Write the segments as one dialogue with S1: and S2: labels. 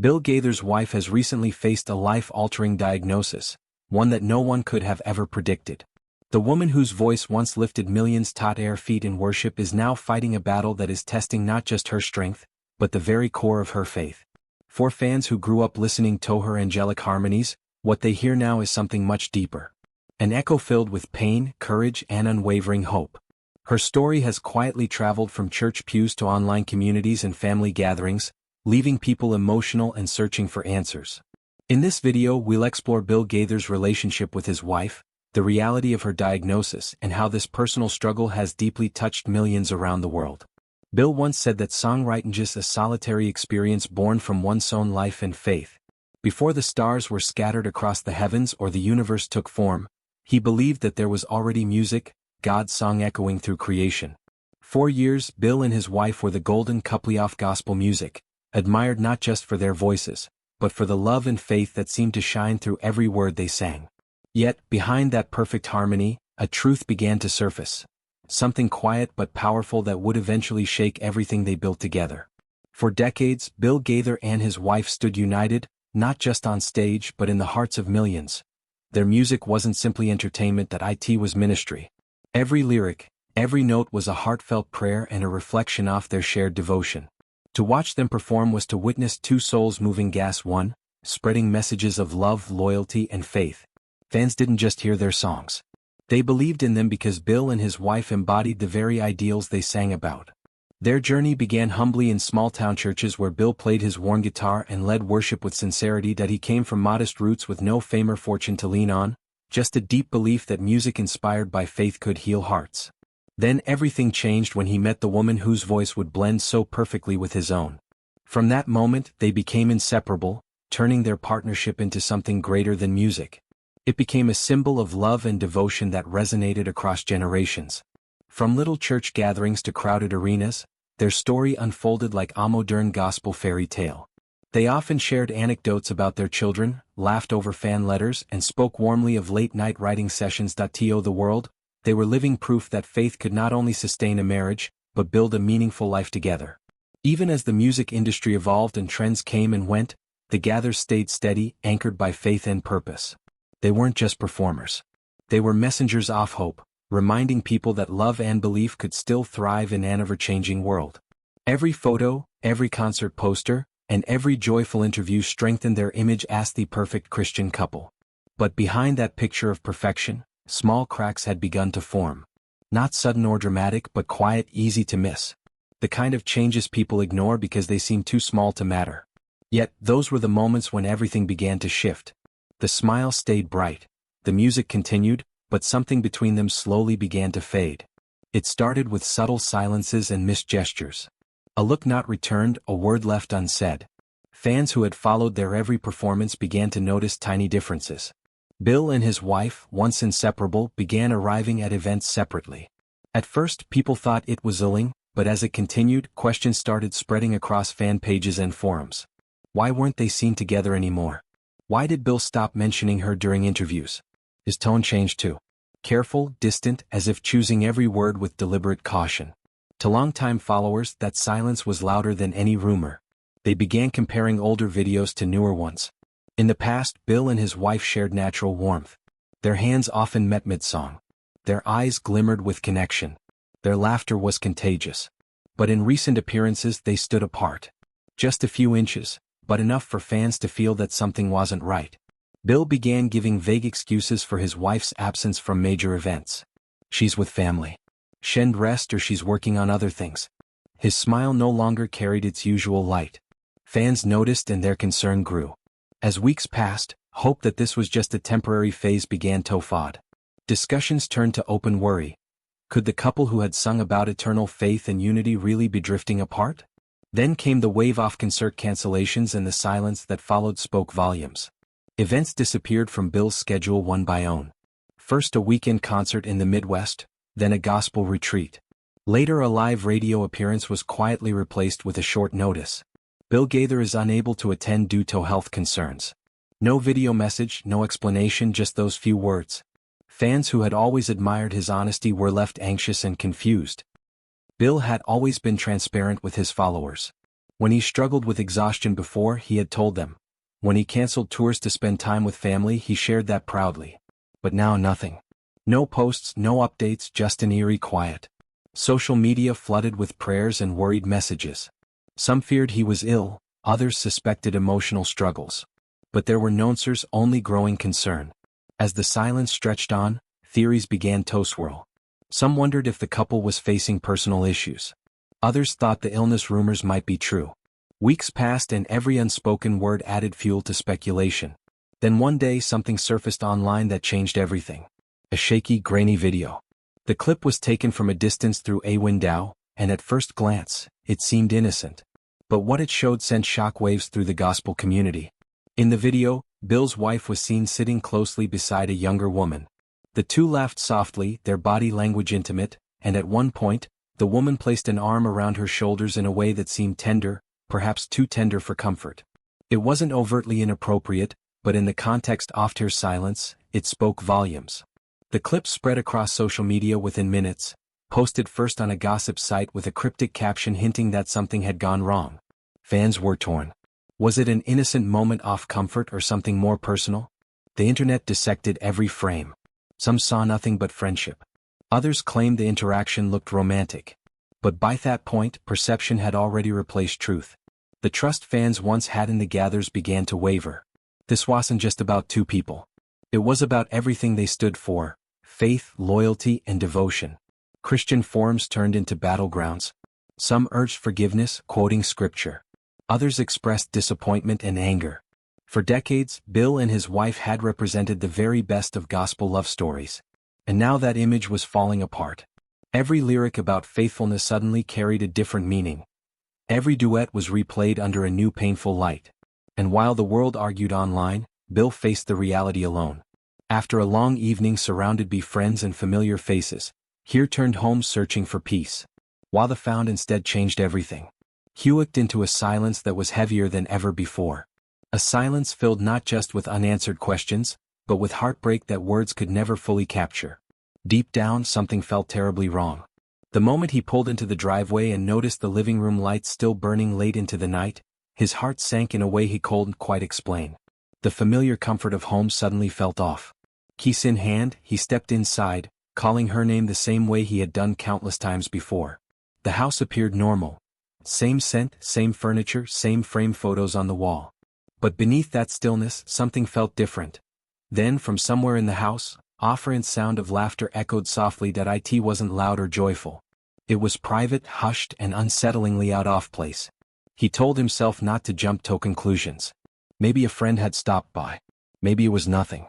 S1: Bill Gaither's wife has recently faced a life-altering diagnosis, one that no one could have ever predicted. The woman whose voice once lifted millions to their feet in worship is now fighting a battle that is testing not just her strength, but the very core of her faith. For fans who grew up listening to her angelic harmonies, what they hear now is something much deeper. An echo filled with pain, courage, and unwavering hope. Her story has quietly traveled from church pews to online communities and family gatherings, leaving people emotional and searching for answers. In this video, we'll explore Bill Gaither's relationship with his wife, the reality of her diagnosis, and how this personal struggle has deeply touched millions around the world. Bill once said that songwriting is a solitary experience born from one's own life and faith. Before the stars were scattered across the heavens or the universe took form, he believed that there was already music, God's song echoing through creation. For years, Bill and his wife were the golden couple of gospel music, admired not just for their voices, but for the love and faith that seemed to shine through every word they sang. Yet, behind that perfect harmony, a truth began to surface. Something quiet but powerful that would eventually shake everything they built together. For decades, Bill Gaither and his wife stood united, not just on stage but in the hearts of millions. Their music wasn't simply entertainment, that it was ministry. Every lyric, every note was a heartfelt prayer and a reflection of their shared devotion. To watch them perform was to witness two souls moving as one, spreading messages of love, loyalty, and faith. Fans didn't just hear their songs. They believed in them because Bill and his wife embodied the very ideals they sang about. Their journey began humbly in small-town churches where Bill played his worn guitar and led worship with sincerity. That he came from modest roots with no fame or fortune to lean on, just a deep belief that music inspired by faith could heal hearts. Then everything changed when he met the woman whose voice would blend so perfectly with his own. From that moment, they became inseparable, turning their partnership into something greater than music. It became a symbol of love and devotion that resonated across generations. From little church gatherings to crowded arenas, their story unfolded like a modern gospel fairy tale. They often shared anecdotes about their children, laughed over fan letters, and spoke warmly of late-night writing sessions. To the world, they were living proof that faith could not only sustain a marriage, but build a meaningful life together. Even as the music industry evolved and trends came and went, the Gaithers stayed steady, anchored by faith and purpose. They weren't just performers. They were messengers of hope, reminding people that love and belief could still thrive in an ever-changing world. Every photo, every concert poster, and every joyful interview strengthened their image as the perfect Christian couple. But behind that picture of perfection, small cracks had begun to form. Not sudden or dramatic, but quiet, easy to miss. The kind of changes people ignore because they seem too small to matter. Yet, those were the moments when everything began to shift. The smile stayed bright, the music continued, but something between them slowly began to fade. It started with subtle silences and missed gestures. A look not returned, a word left unsaid. Fans who had followed their every performance began to notice tiny differences. Bill and his wife, once inseparable, began arriving at events separately. At first, people thought it was illing, but as it continued, questions started spreading across fan pages and forums. Why weren't they seen together anymore? Why did Bill stop mentioning her during interviews? His tone changed too. Careful, distant, as if choosing every word with deliberate caution. To longtime followers, that silence was louder than any rumor. They began comparing older videos to newer ones. In the past, Bill and his wife shared natural warmth. Their hands often met mid-song. Their eyes glimmered with connection. Their laughter was contagious. But in recent appearances, they stood apart. Just a few inches, but enough for fans to feel that something wasn't right. Bill began giving vague excuses for his wife's absence from major events. She's with family. She'd rest, or she's working on other things. His smile no longer carried its usual light. Fans noticed and their concern grew. As weeks passed, hope that this was just a temporary phase began to fade. Discussions turned to open worry. Could the couple who had sung about eternal faith and unity really be drifting apart? Then came the wave of concert cancellations, and the silence that followed spoke volumes. Events disappeared from Bill's schedule one by one. First a weekend concert in the Midwest, then a gospel retreat. Later a live radio appearance was quietly replaced with a short notice. Bill Gaither is unable to attend due to health concerns. No video message, no explanation, just those few words. Fans who had always admired his honesty were left anxious and confused. Bill had always been transparent with his followers. When he struggled with exhaustion before, he had told them. When he canceled tours to spend time with family, he shared that proudly. But now nothing. No posts, no updates, just an eerie quiet. Social media flooded with prayers and worried messages. Some feared he was ill, others suspected emotional struggles. But there were answers, only growing concern. As the silence stretched on, theories began to swirl. Some wondered if the couple was facing personal issues. Others thought the illness rumors might be true. Weeks passed and every unspoken word added fuel to speculation. Then one day something surfaced online that changed everything. A shaky, grainy video. The clip was taken from a distance through a window, and at first glance, it seemed innocent. But what it showed sent shockwaves through the gospel community. In the video, Bill's wife was seen sitting closely beside a younger woman. The two laughed softly, their body language intimate, and at one point, the woman placed an arm around her shoulders in a way that seemed tender, perhaps too tender for comfort. It wasn't overtly inappropriate, but in the context of her silence, it spoke volumes. The clip spread across social media within minutes, posted first on a gossip site with a cryptic caption hinting that something had gone wrong. Fans were torn. Was it an innocent moment of comfort or something more personal? The internet dissected every frame. Some saw nothing but friendship. Others claimed the interaction looked romantic. But by that point, perception had already replaced truth. The trust fans once had in the gathers began to waver. This wasn't just about two people. It was about everything they stood for: faith, loyalty, and devotion. Christian forums turned into battlegrounds. Some urged forgiveness, quoting scripture. Others expressed disappointment and anger. For decades, Bill and his wife had represented the very best of gospel love stories. And now that image was falling apart. Every lyric about faithfulness suddenly carried a different meaning. Every duet was replayed under a new painful light. And while the world argued online, Bill faced the reality alone. After a long evening surrounded by friends and familiar faces, he returned home searching for peace. While the found instead changed everything. He looked into a silence that was heavier than ever before. A silence filled not just with unanswered questions, but with heartbreak that words could never fully capture. Deep down, something felt terribly wrong. The moment he pulled into the driveway and noticed the living room lights still burning late into the night, his heart sank in a way he couldn't quite explain. The familiar comfort of home suddenly felt off. Keys in hand, he stepped inside, calling her name the same way he had done countless times before. The house appeared normal. Same scent, same furniture, same frame photos on the wall. But beneath that stillness, something felt different. Then, from somewhere in the house, offering sound of laughter echoed softly that it wasn't loud or joyful. It was private, hushed, and unsettlingly out of place. He told himself not to jump to conclusions. Maybe a friend had stopped by. Maybe it was nothing.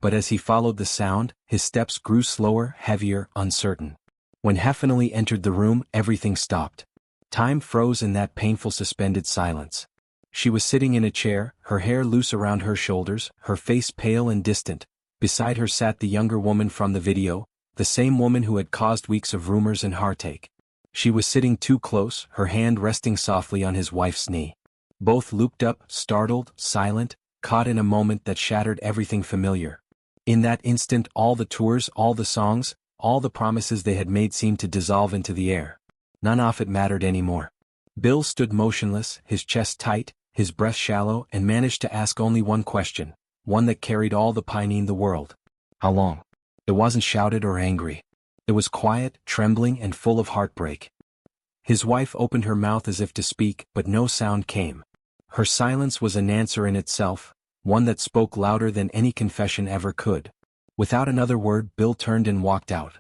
S1: But as he followed the sound, his steps grew slower, heavier, uncertain. When he finally entered the room, everything stopped. Time froze in that painful suspended silence. She was sitting in a chair, her hair loose around her shoulders, her face pale and distant. Beside her sat the younger woman from the video, the same woman who had caused weeks of rumors and heartache. She was sitting too close, her hand resting softly on his wife's knee. Both looked up, startled, silent, caught in a moment that shattered everything familiar. In that instant, all the tours, all the songs, all the promises they had made seemed to dissolve into the air. None of it mattered anymore. Bill stood motionless, his chest tight, his breath shallow, and managed to ask only one question, one that carried all the pain in the world. How long? It wasn't shouted or angry. It was quiet, trembling, and full of heartbreak. His wife opened her mouth as if to speak, but no sound came. Her silence was an answer in itself, one that spoke louder than any confession ever could. Without another word, Bill turned and walked out.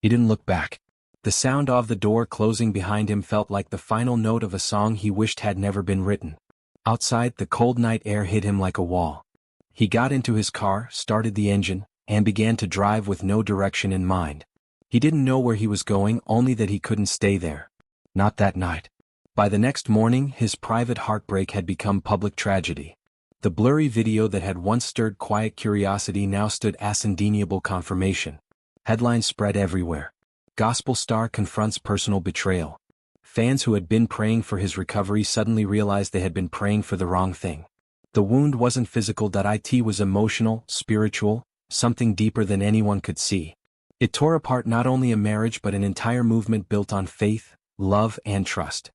S1: He didn't look back. The sound of the door closing behind him felt like the final note of a song he wished had never been written. Outside, the cold night air hit him like a wall. He got into his car, started the engine, and began to drive with no direction in mind. He didn't know where he was going, only that he couldn't stay there. Not that night. By the next morning, his private heartbreak had become public tragedy. The blurry video that had once stirred quiet curiosity now stood as undeniable confirmation. Headlines spread everywhere. Gospel star confronts personal betrayal. Fans who had been praying for his recovery suddenly realized they had been praying for the wrong thing. The wound wasn't physical, it was emotional, spiritual, something deeper than anyone could see. It tore apart not only a marriage but an entire movement built on faith, love, and trust.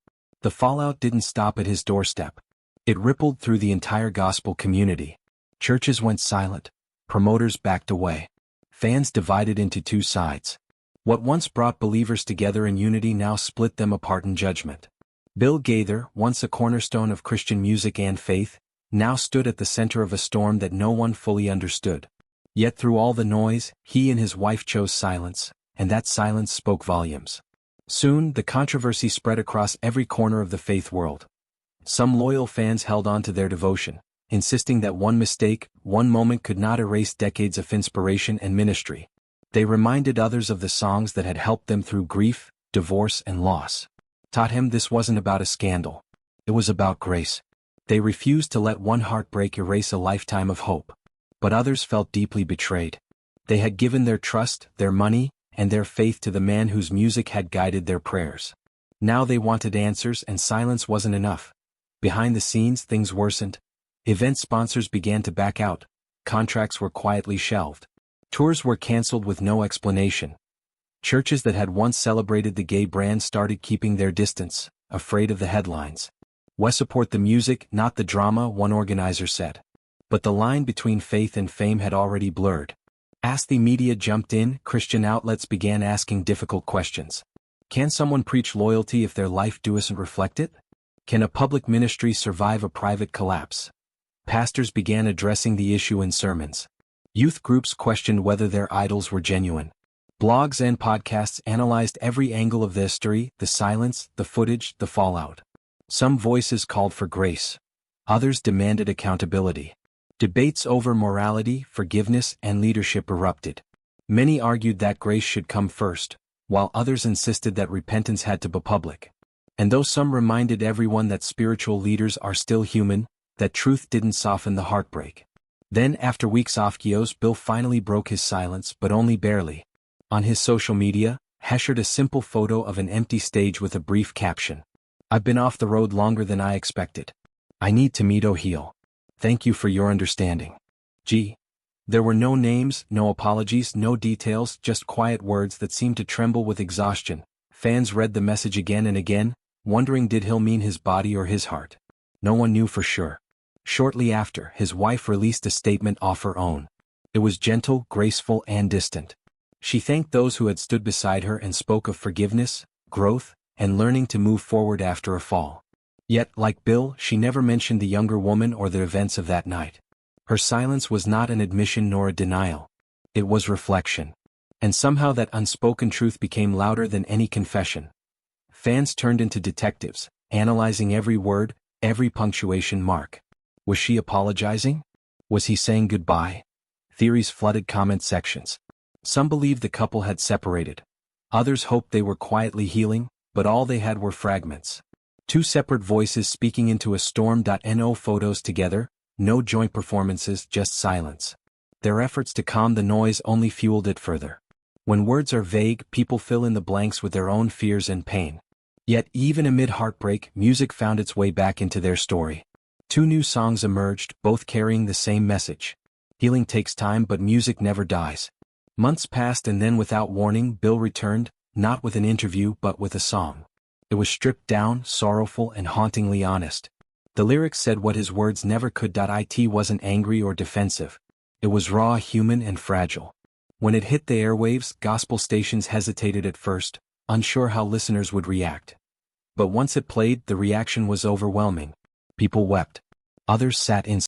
S1: The fallout didn't stop at his doorstep. It rippled through the entire gospel community. Churches went silent. Promoters backed away. Fans divided into two sides. What once brought believers together in unity now split them apart in judgment. Bill Gaither, once a cornerstone of Christian music and faith, now stood at the center of a storm that no one fully understood. Yet through all the noise, he and his wife chose silence, and that silence spoke volumes. Soon, the controversy spread across every corner of the faith world. Some loyal fans held on to their devotion, insisting that one mistake, one moment could not erase decades of inspiration and ministry. They reminded others of the songs that had helped them through grief, divorce, and loss. Taught him this wasn't about a scandal. It was about grace. They refused to let one heartbreak erase a lifetime of hope. But others felt deeply betrayed. They had given their trust, their money, and their faith to the man whose music had guided their prayers. Now they wanted answers, and silence wasn't enough. Behind the scenes, things worsened. Event sponsors began to back out. Contracts were quietly shelved. Tours were canceled with no explanation. Churches that had once celebrated the gay brand started keeping their distance, afraid of the headlines. "We support the music, not the drama," one organizer said. But the line between faith and fame had already blurred. As the media jumped in, Christian outlets began asking difficult questions. Can someone preach loyalty if their life doesn't reflect it? Can a public ministry survive a private collapse? Pastors began addressing the issue in sermons. Youth groups questioned whether their idols were genuine. Blogs and podcasts analyzed every angle of the history, the silence, the footage, the fallout. Some voices called for grace. Others demanded accountability. Debates over morality, forgiveness, and leadership erupted. Many argued that grace should come first, while others insisted that repentance had to be public. And though some reminded everyone that spiritual leaders are still human, that truth didn't soften the heartbreak. Then, after weeks of chaos, Bill finally broke his silence, but only barely. On his social media, he shared a simple photo of an empty stage with a brief caption. "I've been off the road longer than I expected. I need to meet heal. Thank you for your understanding. G." There were no names, no apologies, no details, just quiet words that seemed to tremble with exhaustion. Fans read the message again and again, wondering did he mean his body or his heart. No one knew for sure. Shortly after, his wife released a statement of her own. It was gentle, graceful, and distant. She thanked those who had stood beside her and spoke of forgiveness, growth, and learning to move forward after a fall. Yet, like Bill, she never mentioned the younger woman or the events of that night. Her silence was not an admission nor a denial. It was reflection. And somehow that unspoken truth became louder than any confession. Fans turned into detectives, analyzing every word, every punctuation mark. Was she apologizing? Was he saying goodbye? Theories flooded comment sections. Some believed the couple had separated. Others hoped they were quietly healing, but all they had were fragments. Two separate voices speaking into a storm. No photos together, no joint performances, just silence. Their efforts to calm the noise only fueled it further. When words are vague, people fill in the blanks with their own fears and pain. Yet even amid heartbreak, music found its way back into their story. Two new songs emerged, both carrying the same message. Healing takes time, but music never dies. Months passed, and then without warning, Bill returned, not with an interview but with a song. It was stripped down, sorrowful, and hauntingly honest. The lyrics said what his words never could. It wasn't angry or defensive. It was raw, human, and fragile. When it hit the airwaves, gospel stations hesitated at first, unsure how listeners would react. But once it played, the reaction was overwhelming. People wept. Others sat in